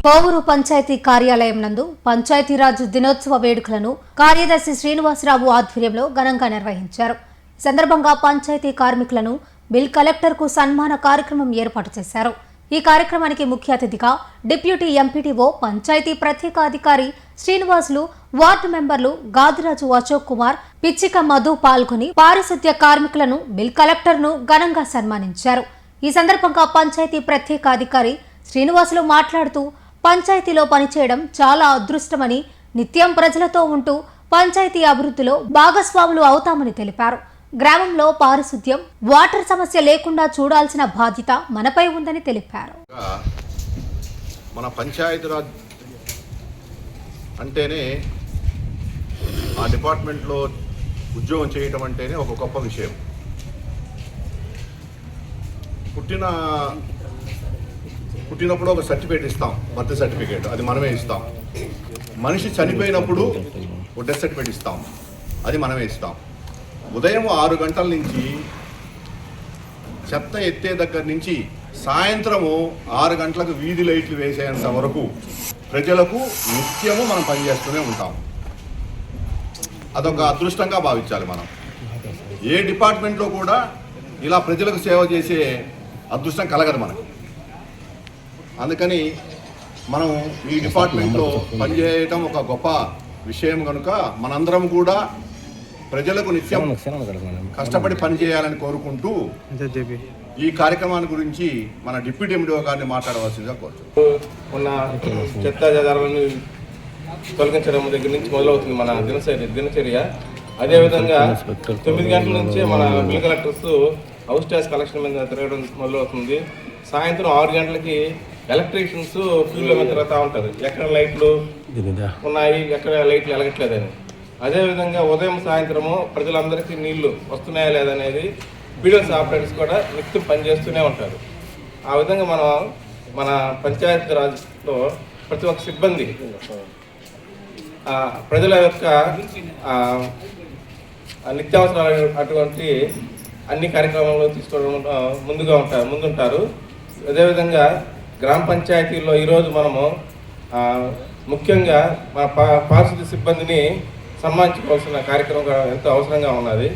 కోవూరు పంచాయతీ కార్యాలయం నందు పంచాయతీరాజ్ దినోత్సవ వేడుకలను కార్యదర్శి శ్రీనివాసరావు ఆధ్వర్యంలో ఘనంగా నిర్వహించారు. ఈ సందర్భంగా పంచాయతీ కార్మికులను బిల్ కలెక్టర్కు సన్మాన కార్యక్రమం ఏర్పాటు చేశారు. ఈ కార్యక్రమానికి ముఖ్య అతిథిగా డిప్యూటీ ఎంపీటీఓ పంచాయతీ ప్రత్యేక అధికారి శ్రీనివాసులు, వార్డు మెంబర్లు గాదిరాజు అశోక్ కుమార్, పిచ్చిక మధు పాల్గొని పారిశుద్ధ్య కార్మికులను బిల్ కలెక్టర్ను ఘనంగా సన్మానించారు. ఈ సందర్భంగా పంచాయతీ ప్రత్యేక అధికారి శ్రీనివాసులు మాట్లాడుతూ పంచాయతీలో పనిచేయడం చాలా అదృష్టమని, నిత్యం ప్రజలతో ఉంటూ పంచాయతీ అభివృద్ధిలో భాగస్వాములు అవుతామని తెలిపారు. గ్రామంలో పారిశుద్ధ్యం, వాటర్ సమస్య లేకుండా చూడాల్సిన బాధ్యత మనపై ఉందని తెలిపారు. మన పంచాయతీరాజ్ అంటేనే ఆ డిపార్ట్మెంట్లో ఉద్యోగం చేయటం అంటేనే ఒక గొప్ప విషయం. పుట్టినప్పుడు ఒక సర్టిఫికేట్ ఇస్తాం, బర్త్ సర్టిఫికేట్, అది మనమే ఇస్తాం. మనిషి చనిపోయినప్పుడు ఒక డెత్ సర్టిఫికేట్ ఇస్తాం, అది మనమే ఇస్తాం. ఉదయం 6 గంటల నుంచి చెత్త ఎత్తే దగ్గర నుంచి సాయంత్రము 6 గంటలకు వీధి లైట్లు వేసేంత వరకు ప్రజలకు నిత్యము మనం పనిచేస్తూనే ఉంటాం. అదొక అదృష్టంగా భావించాలి మనం. ఏ డిపార్ట్మెంట్లో కూడా ఇలా ప్రజలకు సేవ చేసే అదృష్టం కలగదు మనకు. అందుకని మనం ఈ డిపార్ట్మెంట్లో పనిచేయటం ఒక గొప్ప విషయం కనుక మనందరం కూడా ప్రజలకు నిత్యం కష్టపడి పనిచేయాలని కోరుకుంటూ ఈ కార్యక్రమాన్ని గురించి మన డిప్యూటీ ఎండిఓ గారిని మాట్లాడవలసిందిగా కోరుతున్నాం. మొన్న చెత్త చెదారాలను తొలగించడం దగ్గర నుంచి మొదలవుతుంది మన దినచర్య. అదేవిధంగా 9 గంటల నుంచే మన bill collectors house tax collection మీద తిరగడం మొదలవుతుంది. సాయంత్రం 6 గంటలకి ఎలక్ట్రీషియన్స్ ఫీల్డ్లో మీద తిరుగుతూ ఉంటారు, ఎక్కడ లైట్లు ఉన్నాయి, ఎక్కడ లైట్లు వెలగట్లేదని. అదేవిధంగా ఉదయం సాయంత్రము ప్రజలందరికీ నీళ్లు వస్తున్నాయా లేదనేది పీడిఎస్ ఆపరేటర్స్ కూడా నిత్యం పనిచేస్తూనే ఉంటారు. ఆ విధంగా మన పంచాయతీ రాజ్లో ప్రతి ఒక్క సిబ్బంది ప్రజల యొక్క నిత్యావసరాలు అటువంటి అన్ని కార్యక్రమాల్లో తీసుకోవడం ముందుంటారు. అదేవిధంగా గ్రామ పంచాయతీల్లో ఈరోజు మనము ముఖ్యంగా మన పారిశుద్ధ్య సిబ్బందిని సన్మానించుకోవాల్సిన కార్యక్రమం ఎంతో అవసరంగా ఉన్నది.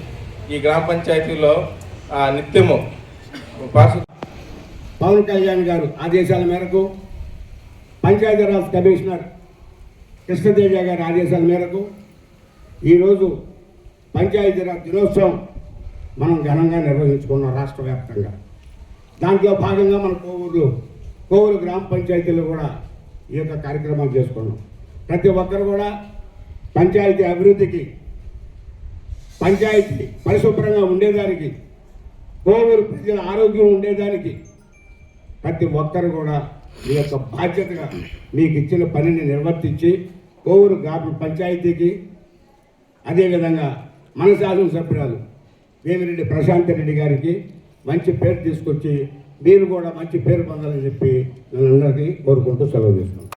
ఈ గ్రామ పంచాయతీలో నిత్యము పవన్ కళ్యాణ్ గారు ఆదేశాల మేరకు, పంచాయతీరాజ్ కమిషనర్ కృష్ణదేవ గారి ఆదేశాల మేరకు ఈరోజు పంచాయతీరాజ్ దినోత్సవం మనం ఘనంగా నిర్వహించుకున్నాం రాష్ట్ర వ్యాప్తంగా. దాంట్లో భాగంగా మన కోవూరు గ్రామ పంచాయతీలో కూడా ఈ యొక్క కార్యక్రమాలు చేసుకున్నాం. ప్రతి ఒక్కరు కూడా పంచాయతీ అభివృద్ధికి, పంచాయతీ పరిశుభ్రంగా ఉండేదానికి, కోవూరు ప్రజల ఆరోగ్యం ఉండేదానికి ప్రతి ఒక్కరు కూడా మీ యొక్క బాధ్యతగా మీకు ఇచ్చిన పనిని నిర్వర్తించి కోవూరు గ్రామ పంచాయతీకి, అదేవిధంగా మన శాసనసభ్యురాలు వేమిరెడ్డి ప్రశాంత్ రెడ్డి గారికి మంచి పేరు తీసుకొచ్చి మీరు కూడా మంచి పేరు పొందాలని చెప్పి నేను అందరికీ కోరుకుంటూ సెలవు చేస్తున్నాను.